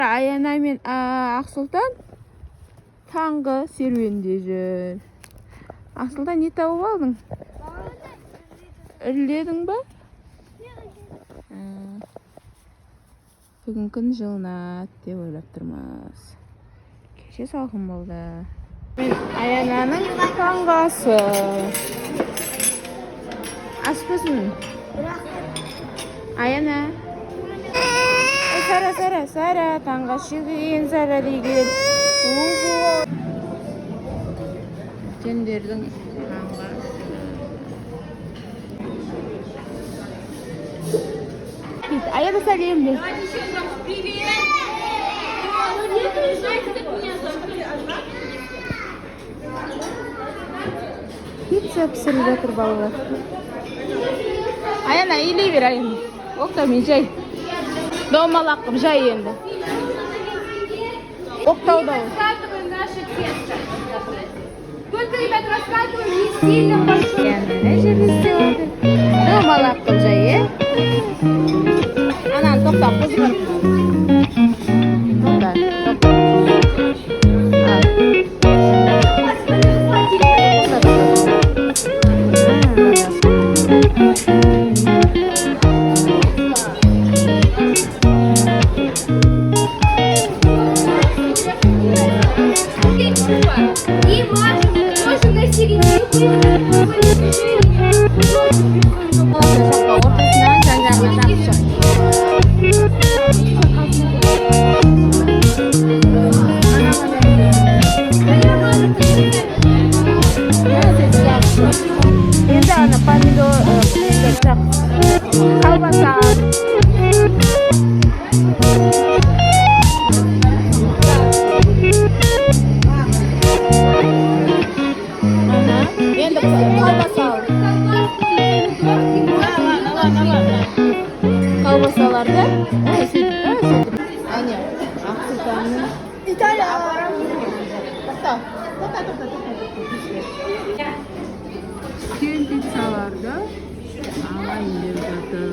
Аяна мен Ақсұлтан таңғы серуенде жүр. Ақсұлтан не тауып алдың? Үрледің ба? Бүгін күн жылынады деп ойлап тұрмыз. Кеше салқын болды. Мен Аянаның таңғы асы. Аспысын. Аяна. Сара, таңға шығын, Сара деген. Тендердің таңғы асы. Аяна сәлемді. Пицца пісіріп жатыр балалар. Аяна, илей бер, Аяна. Оқтаумен жай. Домалақ қып жай енді. Оқтауда ол. Только, ребят, раскатываем не сильно большой. Аяна жүрісте отыр. Домалақ қып жай, Анан тоқтап қозғар. И можем на серединку. Енді ана помидор колбаса. Енді колбаса. Колбасаларды әне Ақсұлтанның Италия. Үлкен пиццаларды алайын деп жатыр.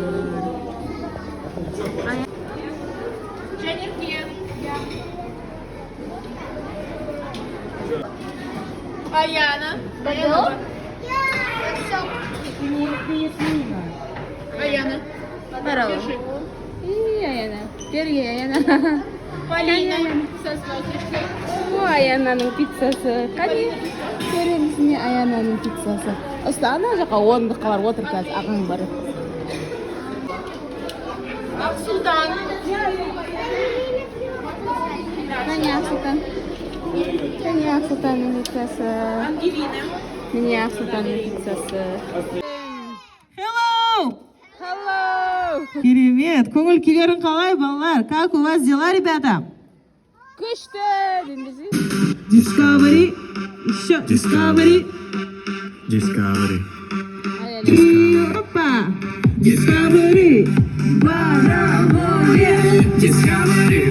Аяна. Аяна. Қаралы. Аяна. Берге, Аяна. Полина. О, Аянаның пиццасы. Қане? Көреміз не Аянаның пиццасы. Ұста ана жаққа орындыққалар отыр қазір ағаң бар. Ақсұлтан. Міне Ақсұлтан. Міне Ақсұлтанның пиццасы. Ангелина. Міне Ақсұлтанның пиццасы. Hello! Керемет. Көңіл күйлерің қалай, балалар? Как у вас дела, ребята? Күшті! Дендізі? Discovery. Еще Discovery. Опа. Discovery. Барабоє. Discovery.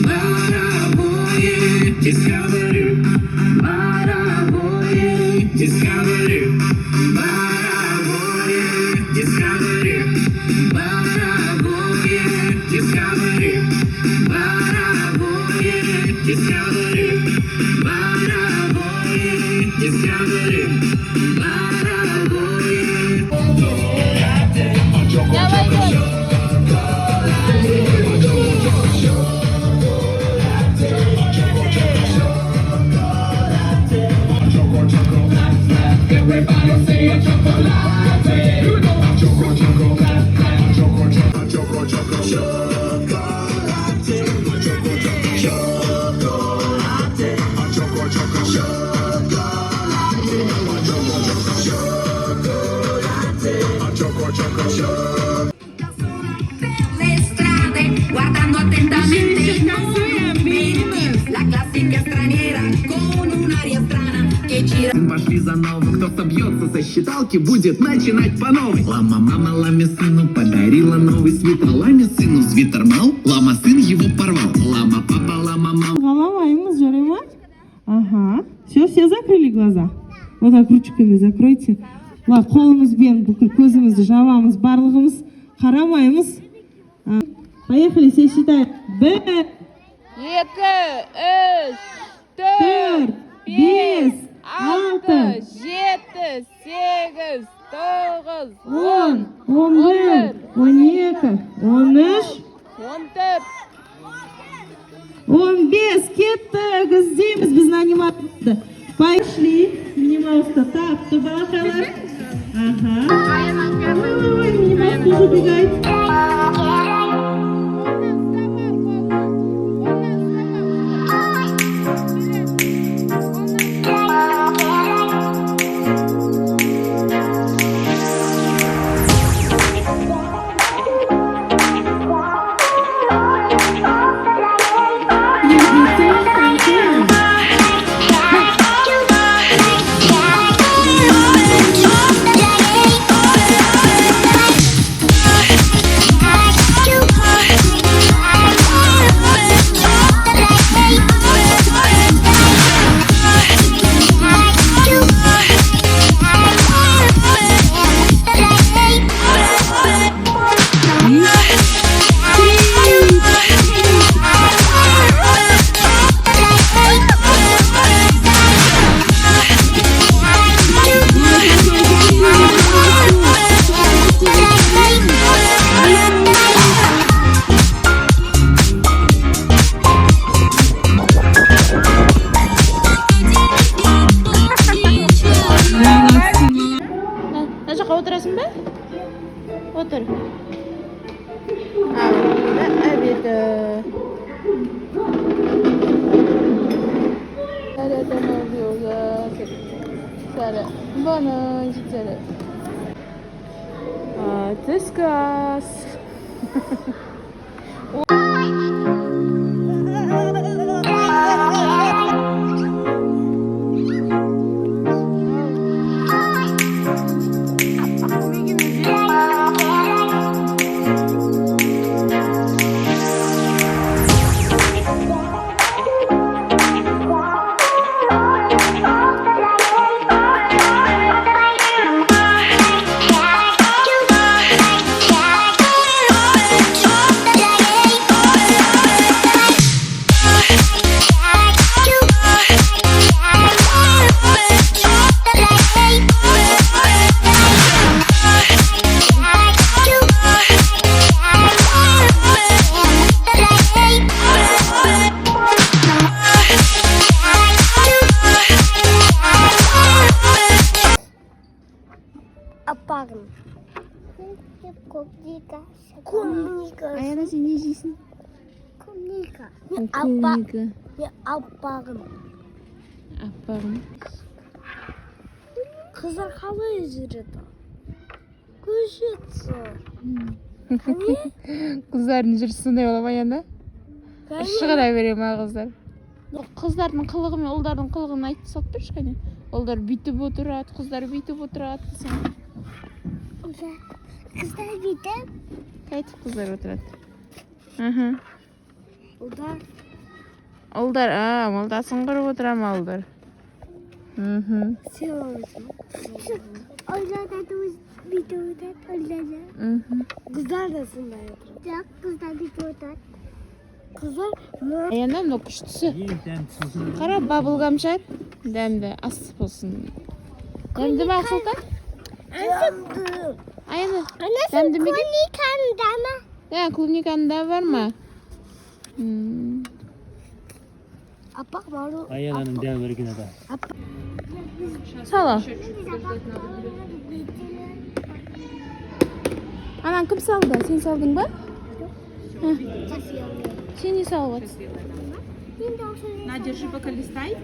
Барабоє. Discovery. Барабоє. Discovery. Барабоє. Discovery. Барабоє. Discovery. Барабоє. Discovery. Барабоє. Discovery. Guardando attentamente i movimenti, la classica straniera con un'aria strana che gira. Пошли за новым, кто собьется со считалки, будет начинать по новой. Лама мама ламе сыну подарила новый свитер. Ламе сыну свитер мал, лама сын его порвал. Лама папа, лама мама. Головаемыз, жарай ма? Ага. Все закрыли глаза. Вот так ручками закройте. Қолымызбен бүкіл көзімізді жабамыз, барлығымыз қарамаймыз. Поехали, все считаем. 1, 7, 3, 4, 4, 5, 6, 6, 7, 8, 9, 10, 10, 11, 12, 13, 14. 15. Ketdik. İzdeymiz bizni animatorda. Paylaşli. Minimausta. Так, кто балакалар? Ага. Ой, минимаус тоже бегает. Mına жаққа отырасың ба? Отыр. Обеды. Boa noite. Descanse. Апарым. Клубника. Аяна, сен не жейсің? Клубника. Клубника. Мен апарым. Аппағым. Қыздар қалай жүреді? Көшетсі. Қыздардың жүрісі сондай бола ма Аяна? Шығара бере ма қыздар? Қыздардың қылығы мен ұлдардың қылығын айтып салып берші қане. Ұлдар бүйтіп отырады, қыздар бүйтіп отырады десең. Қыздар бүйтіп? Қайтып қыздар отырады. Аха. Ұлдар? Ұлдар, молдасын құрып отыра ма ұлдар? Сен олсың. Ұлдар да бүйтіп отырады, ұлдар. Қыздар да сондай отырады. Жоқ, қыздар бүйтіп отырады. Қыздар Аяна, мынау күштісі. Қара, бабылгам шығар. Дәмді, ас болсын. Дәмді ма Ақсұлтан? Аяна, дәмді ме? Клубниканың дәмі. Клубниканың дәмі бар ма? Апақ бару. Аянның дәмі берген ада. Сала. Анан кім салды? Сен салдың ба? Сен не салып жатсың? На, держи, пока листай.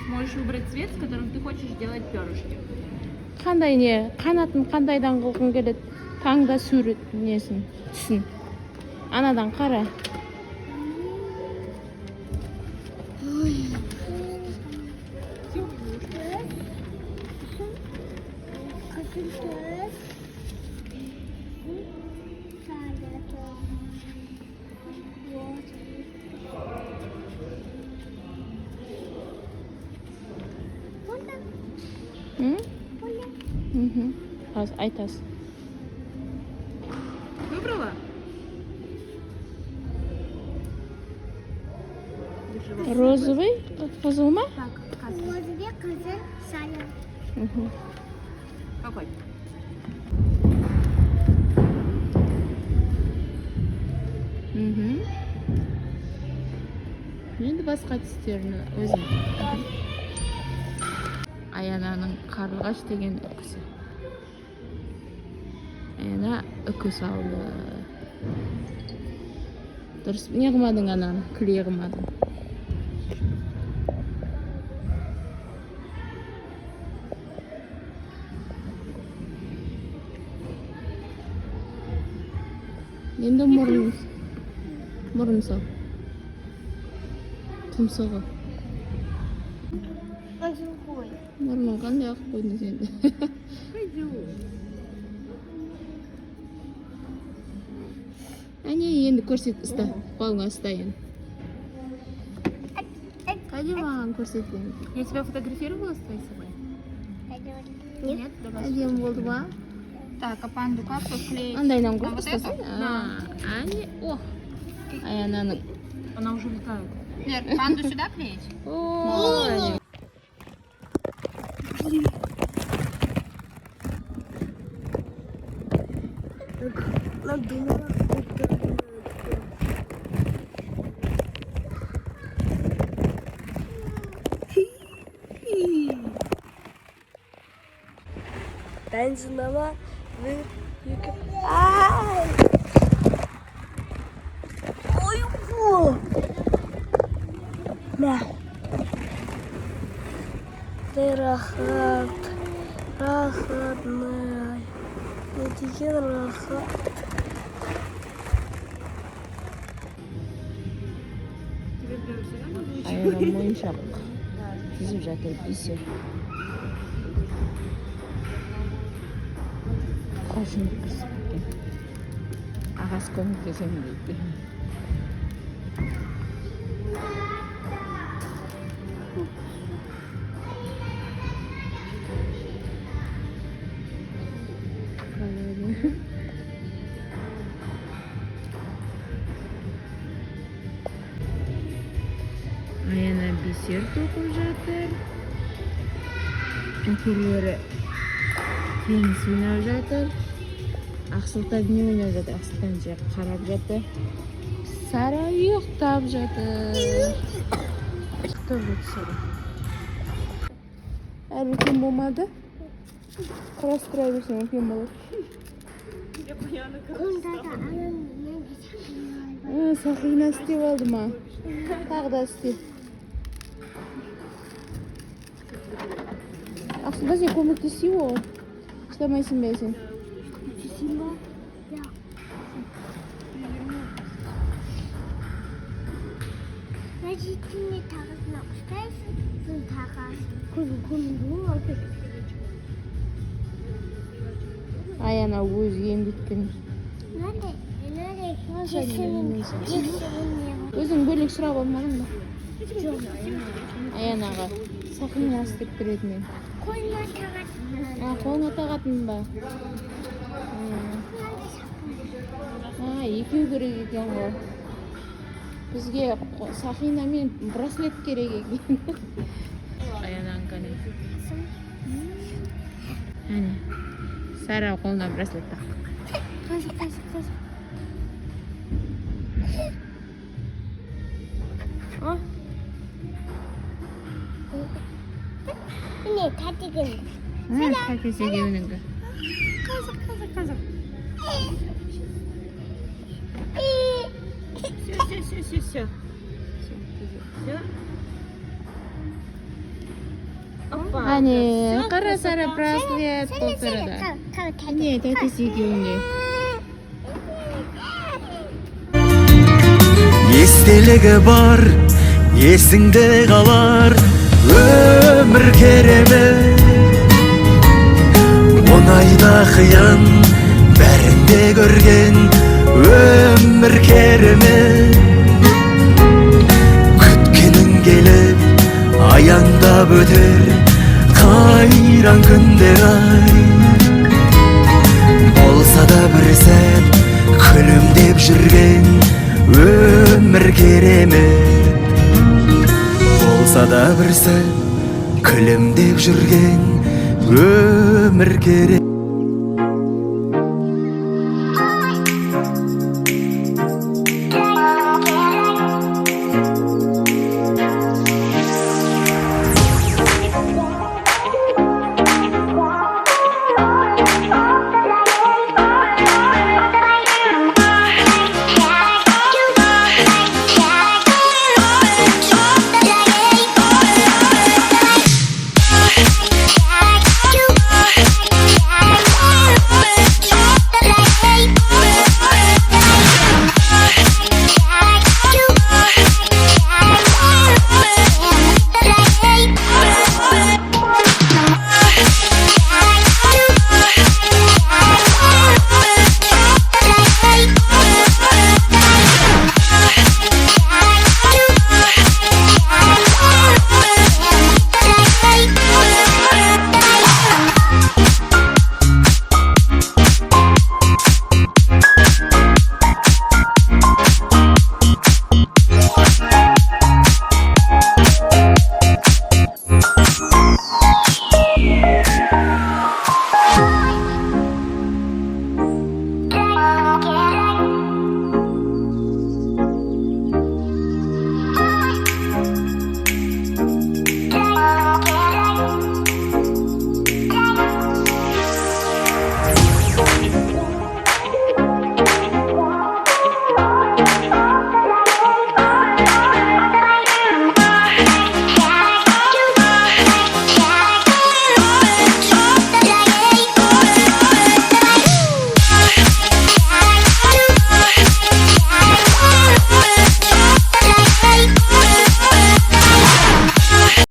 Можешь выбрать цвет, с которым ты хочешь делать перышки. Қандай не? Қанатын қандайдан қылғың келеді? Таңда сурет несін, түсін. Анадан қара. Қазір айтасың. Выбрала? живот. Розовый? Қызыл ма? Так, показывай. Мгм. Какой? Мгм. Енді басқа түстерін өзім. Аянаның қарлығаш деген үкісі. Аяна үкі салды. Дұрыс не қылмадың ананы? Күле қылмадың. Енді мұрын сал. Тұмсығы. Мұрның қандай ақ қойдыңыз енді? Әне енді көрсет, ұста. Қолыңа ұста енді. Қайде маған көрсет енді? Я тебя фотографировала с твоей собой? Нет? Давай. Әдем болды ба? Так, а панду как подклеить? Андайнан А көріп вот ұстаса? это? Да. Әне, ох. Аянаның. Она уже летает. Лер, панду сюда клеить? Ой. Бензинова ви юки. Ай! Ой, фу! Мә. Ты рахат. Рахатный. Не деген рахат. Аяна мойыншақ тізіп жатыр бейсе. Қошын қысып кеткен. Ағасы көмектесем дейді. Аяна бисер тоқып жатыр. Әкелері теннис ойнап жатыр. Ақсылтан не ойнап жатыр? Ақсылтан жақ қарап жатыр. Сара ұйықтап жатыр. Ұйықтап жатыр Сара. Әрбір кем болмады? Құрастыра берсең кем болады. Сақина істеп алды ма? Тағы да істеп. Ақсылда сен көмектесей ол. Шыдамайсың бе сен? Значит, ты мне так напускаешься, ты так Аяна өзі емдеткен. Өзің бөлек сұрап алмадың ба? Аянаға сақина істеп береді мен. Қолыңа тағатын ба? Екеу керек екен ғой. Бізге сақина мен браслет керек екен. Аянаның қане. Әне. Сара қолына браслет тақ. Қазір. Не, татигін. Тәтесі екеуініңгі. Қазір. Все. Әне, қара Сара браслет толтырды. Не, тәтесі екеуінде. Естелігі бар, есіңде қалар өмір керемет. Оңайда қиын бәрінде көрген өмір керемет. Күткенің келіп аяңдап өтер қайран күндер ай. Болса да бір сәт күлімдеп жүрген өмір керемет. болса да бір сәт күлімдеп жүрген өмір керек.